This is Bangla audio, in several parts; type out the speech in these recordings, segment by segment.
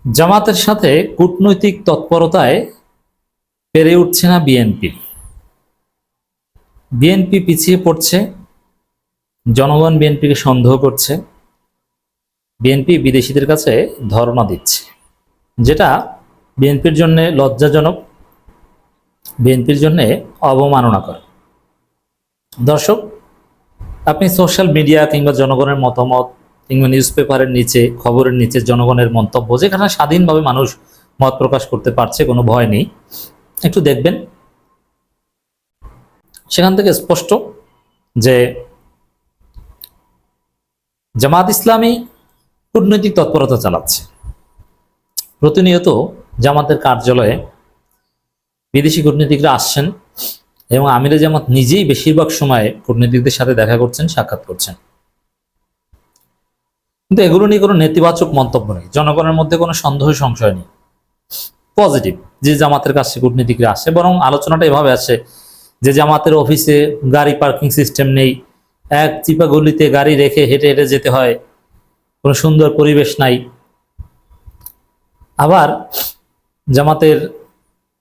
জামাতের সাথে কূটনৈতিক তৎপরতায় পেরে উঠছে না বিএনপি। বিএনপি পিছিয়ে পড়ছে, জনগণ বিএনপিকে সন্দেহ করছে, বিএনপি বিদেশিদের কাছে ধরনা দিচ্ছে, যেটা বিএনপির জন্য লজ্জাজনক, বিএনপির জন্য অবমাননাকর। দর্শক, আপনি সোশ্যাল মিডিয়া কিংবা জনগণের মতামত কিংবা নিউজ পেপারের নিচে, খবরের নিচে জনগণের মন্তব্য, যেখানে স্বাধীনভাবে মানুষ মত প্রকাশ করতে পারছে, কোনো ভয় নেই, একটু দেখবেন। সেখান থেকে স্পষ্ট যে জামাত ইসলামী কূটনৈতিক তৎপরতা চালাচ্ছে। প্রতিনিয়ত জামাতের কার্যালয়ে বিদেশি কূটনীতিকরা আসছেন এবং আমিরে জামাত নিজেই বেশিরভাগ সময় কূটনীতিকদের সাথে দেখা করছেন, সাক্ষাৎ করছেন। কিন্তু এগুলো নিয়ে কোনো নেতিবাচক মন্তব্য নেই, জনগণের মধ্যে কোনো সন্দেহ সংশয় নেই, পজিটিভ যে জামাতের কাছে কূটনীতিকরা আসে। বরং আলোচনাটা এভাবে আসে যে জামাতের অফিসে গাড়ি পার্কিং সিস্টেম নেই, এক চিপা গলিতে গাড়ি রেখে হেঁটে হেঁটে যেতে হয়, কোনো সুন্দর পরিবেশ নাই। আবার জামাতের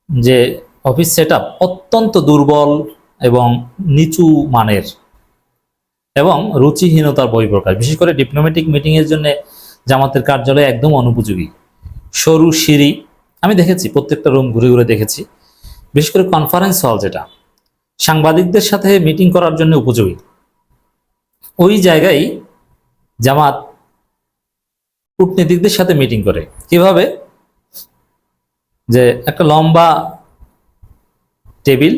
যে অফিস সেটআপ অত্যন্ত দুর্বল এবং নিচু মানের এবং রুচিহীনতার বহিঃপ্রকাশ। বিশেষ করে ডিপ্লোম্যাটিক মিটিং এর জন্য জামাতের কার্যালয় একদম অনুপযোগী, সরু সিঁড়ি। আমি দেখেছি, প্রত্যেকটা রুম ঘুরে ঘুরে দেখেছি। বিশেষ করে কনফারেন্স হল, যেটা সাংবাদিকদের সাথে মিটিং করার জন্য উপযোগী, ওই জায়গায় জামাত কূটনীতিকদের সাথে মিটিং করে। কিভাবে? যে একটা লম্বা টেবিল,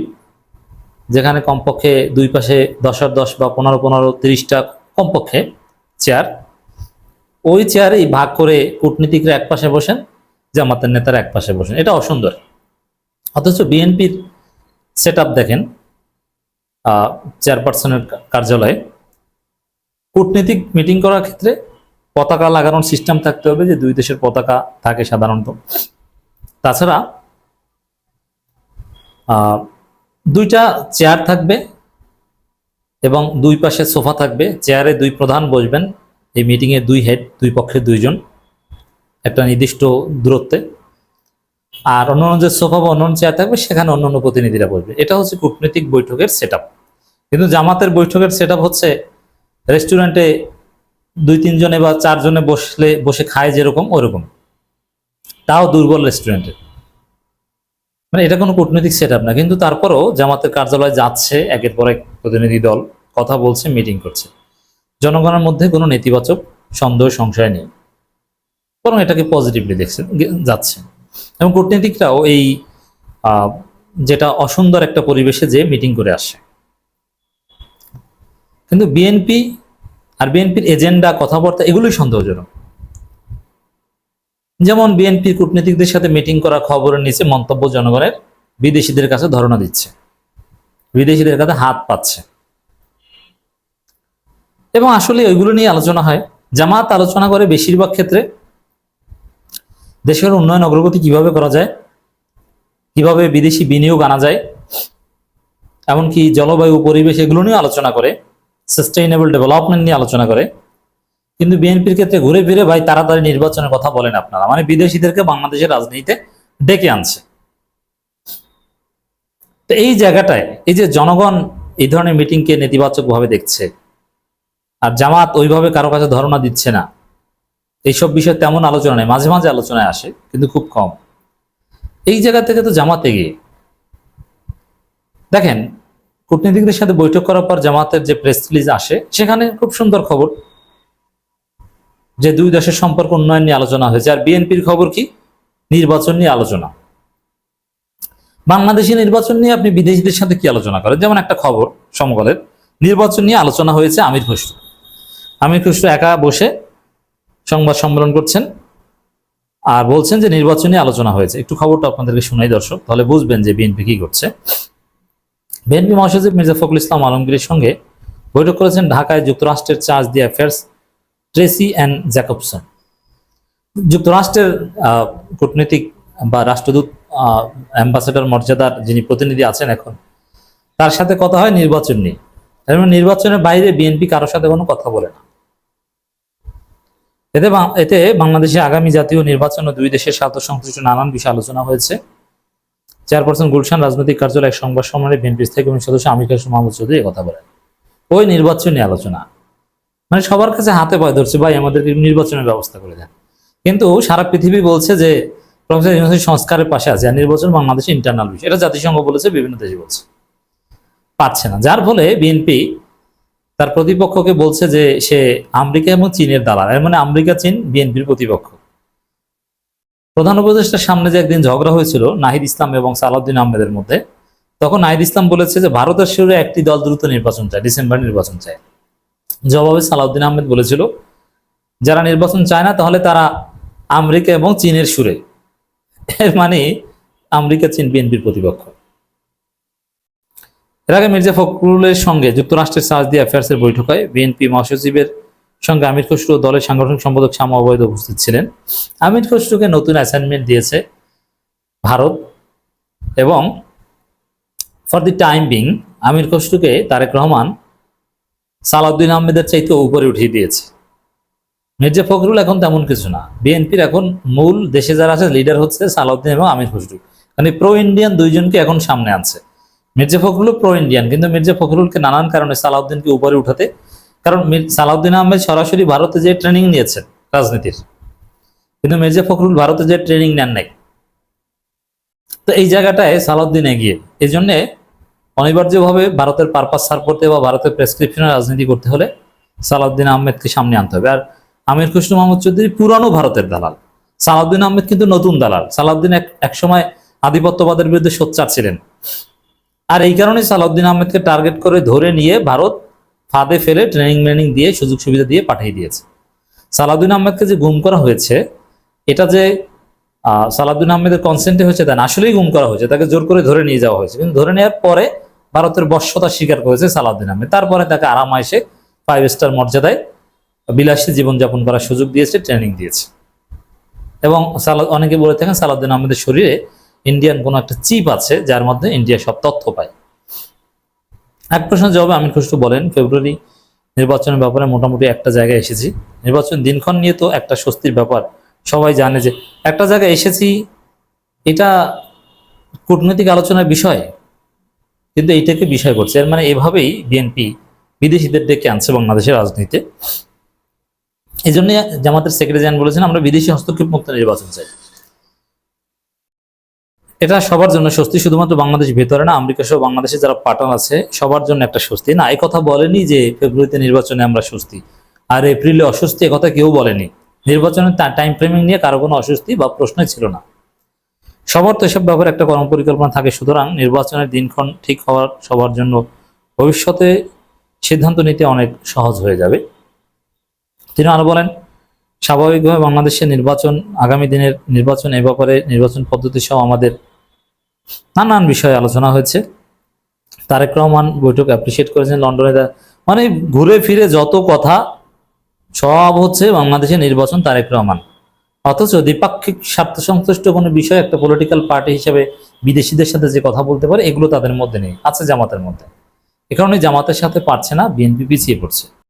যেখানে কমপক্ষে দুই পাশে 10 বা 15-30টা কমপক্ষে চেয়ার, ওই চেয়ারেই ভাগ করে কূটনীতিকরা এক পাশে বসেন, জামাতের নেতারা এক পাশে বসেন। এটা অসুন্দর। অথচ বিএনপির সেটআপ দেখেন, চেয়ারপারসনের কার্যালয়ে কূটনীতিক মিটিং করার ক্ষেত্রে পতাকা লাগানোর সিস্টেম থাকতে হবে, যে দুই দেশের পতাকা থাকে সাধারণত। তাছাড়া দুইটা চেয়ার থাকবে এবং দুই পাশে সোফা থাকবে, চেয়ারে দুই প্রধান বসবেন, এই মিটিংয়ে দুই হেড, দুই পক্ষে দুইজন, একটা নির্দিষ্ট দূরত্বে। আর অন্যান্য যে সোফা বা অন্যান্য চেয়ার থাকবে, সেখানে অন্যান্য প্রতিনিধিরা বসবে। এটা হচ্ছে কূটনৈতিক বৈঠকের সেটআপ। কিন্তু জামাতের বৈঠকের সেটআপ হচ্ছে রেস্টুরেন্টে 2-3 জনে বা 4 জনে বসে খায় যেরকম, ওরকম, তাও দুর্বল রেস্টুরেন্টে। মানে এটা কোনো কূটনৈতিক সেটআপ না। কিন্তু তারপরও জামাতের কার্যালয়ে যাচ্ছে একের পর এক প্রতিনিধি দল, কথা বলছে, মিটিং করছে। জনগণের মধ্যে কোনো নেতিবাচক সন্দেহ সংশয় নেই, বরং এটাকে পজিটিভলি দেখছে যাচ্ছে। এবং কূটনীতিকরাও এই যেটা অসুন্দর একটা পরিবেশে যে মিটিং করে আসে। কিন্তু বিএনপি আর বিএনপির এজেন্ডা, কথাবার্তা, এগুলোই সন্দেহজনক। যেমন বিএনপির কূটনীতিকদের সাথে মিটিং করা খবরের নিচে মন্তব্য জনগণের বিদেশিদের কাছে ধরনা দিচ্ছে, বিদেশিদের কাছে হাত পাচ্ছে। এবং আসলে ওইগুলো নিয়ে আলোচনা হয়। জামাত আলোচনা করে বেশিরভাগ ক্ষেত্রে দেশের উন্নয়ন অগ্রগতি কিভাবে করা যায়, কিভাবে বিদেশি বিনিয়োগ আনা যায়, এমনকি জলবায়ু, পরিবেশ, এগুলো নিয়ে আলোচনা করে, সাস্টেইনেবল ডেভেলপমেন্ট নিয়ে আলোচনা করে। কিন্তু বিএনপির ক্ষেত্রে ঘুরে ফিরে ভাই তাড়াতাড়ি নির্বাচনের কথা বলেন আপনারা, মানে বিদেশিদেরকে বাংলাদেশের রাজনীতিতে ডেকে আনছে। তো এই জায়গাটায় এই যে জনগণ এই ধরনের মিটিংকে নেতিবাচক ভাবে দেখছে, আর জামাত ওইভাবে কারো কাছে ধারণা দিচ্ছে না, এইসব বিষয়ে তেমন আলোচনা নেই, মাঝে মাঝে আলোচনায় আসে কিন্তু খুব কম। এই জায়গা থেকে তো জামাত এগিয়ে। দেখেন, কূটনীতিকদের সাথে বৈঠক করার পর জামাতের যে প্রেস রিলিজ আসে, সেখানে খুব সুন্দর খবর যে দুই দেশের সম্পর্ক উন্নয়ন নিয়ে আলোচনা হয়েছে। আর বিএনপির খবর কি? নির্বাচন নিয়ে আলোচনা। বাংলাদেশি নির্বাচন নিয়ে আপনি বিদেশিদের সাথে কি আলোচনা করেন? যেমন একটা খবর সমকালের, নির্বাচন নিয়ে আলোচনা হয়েছে আমির খসরু একা বসে সংবাদ সম্মেলন করছেন আর বলছেন যে নির্বাচন নিয়ে আলোচনা হয়েছে। একটু খবরটা আপনাদেরকে শোনাই দর্শক, তাহলে বুঝবেন যে বিএনপি কি করছে। বিএনপি মহাসচিব মির্জা ফখরুল ইসলাম আলমগীরের সঙ্গে বৈঠক করেছেন ঢাকায় যুক্তরাষ্ট্রের charge d'affaires Tracey Ann Jacobson. যুক্তরাষ্ট্রের কূটনীতিক বা রাষ্ট্রদূত, অ্যাম্বাসেডর মর্যাদার যিনি প্রতিনিধি আছেন এখন, তার সাথে কথা হয় নির্বাচন নিয়ে। এবং নির্বাচনের বাইরে বিএনপি কারোর সাথে কোনো কথা বলে না। এতে বাংলাদেশে আগামী জাতীয় নির্বাচন ও দুই দেশের স্বার্থ সংশ্লিষ্ট নানান বিষয়ে আলোচনা হয়েছে। চেয়ারপারসন গুলশান রাজনৈতিক কার্যালয় এক সংবাদ সম্মেলনে বিএনপি স্থায়ী কমিটির সদস্য আমির হোসেন মাহমুদ চৌধুরী কথা বলেন। ওই নির্বাচনী আলোচনা মানে সবার কাছে হাতে পায়ে ধরছে, ভাই আমাদেরকে নির্বাচনের ব্যবস্থা করে দেন। কিন্তু সারা পৃথিবী বলছে যে প্রফেসর ইউনূস সংস্কারের পাশে আছে, আর নির্বাচন বাংলাদেশের ইন্টারনাল বিষয়। এটা জাতিসংঘ বলেছে, বিভিন্ন দেশে বলছে, পাচ্ছে না। যার ফলে বিএনপি তার প্রতিপক্ষকে বলছে যে সে আমেরিকা এবং চীনের দালাল। এর মানে আমেরিকা চীন বিএনপির প্রতিপক্ষ। প্রধান উপদেষ্টার সামনে যে একদিন ঝগড়া হয়েছিল নাহিদ ইসলাম এবং সালাউদ্দিন আহমেদের মধ্যে, তখন নাহিদ ইসলাম বলেছে যে ভারতের সুরে একটি দল দ্রুত নির্বাচন চায়, ডিসেম্বর নির্বাচন চায়। জবাবে সালাউদ্দিন আহমেদ বলেছিল যারা নির্বাচন চায় না তাহলে তারা আমেরিকা এবং চীনের সুরে। এর মানে আমেরিকা চীন বিএনপির প্রতিপক্ষ। এর আগে মির্জা ফখরুলের সঙ্গে যুক্তরাষ্ট্রের সাউদি অ্যাফেয়ার্সের বৈঠক হয়। বিএনপি মহাসচিবের সঙ্গে আমির খসরু ও দলের সাংগঠনিক সম্পাদক শামা ওবায়দ উপস্থিত ছিলেন। আমির খসরুকে নতুন অ্যাসাইনমেন্ট দিয়েছে ভারত এবং ফর দি টাইম বিং আমির খসরুকে তারেক রহমান সালাউদ্দিন আহমেদের চাইতে উপরে উঠিয়ে দিয়েছে। মির্জা ফখরুল এখন তেমন কিছু না। বিএনপির এখন মূল দেশে যারা আছে লিডার হচ্ছে সালাউদ্দিন এবং আমির খসরু। মানে প্রো ইন্ডিয়ান দুইজনকে এখন সামনে আনছে। মির্জা ফখরুল প্রো ইন্ডিয়ান, কিন্তু মির্জা ফখরুলকে নানান কারণে সালাউদ্দিনকে উপরে উঠাতে, কারণ সালাউদ্দিন আহমেদ সরাসরি ভারতে যে ট্রেনিং নিয়েছেন রাজনীতির, কিন্তু মির্জা ফখরুল ভারতে যে ট্রেনিং নেন নাই। তো এই জায়গাটায় সালাউদ্দিন এগিয়ে। এই জন্যে অনিবার্যভাবে ভারতের পারপাস সার্ভ করতে বা ভারতের প্রেসক্রিপশনে রাজনীতি করতে হলে সালাউদ্দিন আহমেদকে সামনে আনতে হবে। আর আমির খসরু মাহমুদ চৌধুরী পুরানো ভারতের দালাল, সালাউদ্দিন আহমেদ কিন্তু নতুন দালাল। সালাউদ্দিন এক সময় আধিপত্যবাদের বিরুদ্ধে সোচ্চার ছিলেন, আর এই কারণে সালাউদ্দিন আহমেদকে টার্গেট করে ধরে নিয়ে ভারত ফাঁদে ফেলে ট্রেনিং দিয়ে সুযোগ সুবিধা দিয়ে পাঠিয়ে দিয়েছে। সালাউদ্দিন আহমেদকে যে গুম করা হয়েছে, এটা যে সালাউদ্দিন আহমেদের কনসেন্টে হয়েছে তা না, আসলেই গুম করা হয়েছে। তাকে জোর করে ধরে নিয়ে যাওয়া হয়েছে, কিন্তু ধরে নেওয়ার পরে ভারতের বশ্যতা স্বীকার করেছে সালাউদ্দিন আহমেদ। তারপরে তাকে আরামায়েশে 5 স্টার মর্যাদায় বিলাসী জীবনযাপন করার সুযোগ দিয়েছে, ট্রেনিং দিয়েছে। এবং অনেকে বলে থাকেন সালাউদ্দিন আহমেদের শরীরে ইন্ডিয়ান কোনো একটা চিপ আছে, যার মধ্যে ইন্ডিয়া সব তথ্য পায়। এক প্রশ্নের জবাবে আমির খসরু বলেন, ফেব্রুয়ারি নির্বাচনের ব্যাপারে মোটামুটি একটা জায়গায় এসেছি। নির্বাচন দিনক্ষণ নিয়ে তো একটা স্বস্তির ব্যাপার, সবাই জানে যে একটা জায়গায় এসেছি, এটা কূটনৈতিক আলোচনার বিষয়, কিন্তু এইটাকে বিষয় করছে। এর মানে এভাবেই বিএনপি বিদেশিদের ডেকে আনছে বাংলাদেশের রাজনীতিতে। এই জন্য জামাতের সেক্রেটারি জেনারেল বলেছেন আমরা বিদেশি হস্তক্ষেপ মুক্ত নির্বাচন চাই। এটা সবার জন্য স্বস্তি, শুধুমাত্র বাংলাদেশ ভেতরে না, আমেরিকা সহ বাংলাদেশে যারা পার্টনার আছে সবার জন্য একটা স্বস্তি। না, এই কথা বলেনি যে ফেব্রুয়ারিতে নির্বাচনে আমরা স্বস্তি আর এপ্রিলে অস্বস্তি, কথা কেউ বলেনি। নির্বাচনের টাইম ফ্রেমিং নিয়ে কারো কোনো অস্বস্তি বা প্রশ্নই ছিল না। সবার তো এসব ব্যাপারে একটা কর্মপরিকল্পনা থাকে, সুতরাং নির্বাচনের দিনক্ষণ ঠিক হওয়ার সবার জন্য ভবিষ্যতে সিদ্ধান্ত নিতে অনেক সহজ হয়ে যাবে। তিনি আরো বলেন, স্বাভাবিকভাবে বাংলাদেশের নির্বাচন, আগামী দিনের নির্বাচন, এ ব্যাপারে নির্বাচন পদ্ধতি সহ আমাদের নানান বিষয়ে আলোচনা হয়েছে। তারেক রহমান বৈঠক অ্যাপ্রিসিয়েট করেছেন লন্ডনে। মানে ঘুরে ফিরে যত কথা সব হচ্ছে বাংলাদেশের নির্বাচন, তারেক রহমান। অথচ দ্বিপাক্ষিক স্বার্থ সংশ্লিষ্ট কোনো বিষয় একটা পলিটিক্যাল পার্টি হিসেবে বিদেশিদের সাথে যে কথা বলতে পারে, এগুলো তাদের মধ্যে নেই, আছে জামাতের মধ্যে। এ কারণে জামাতের সাথে পারছে না, বিএনপি পিছিয়ে পড়ছে।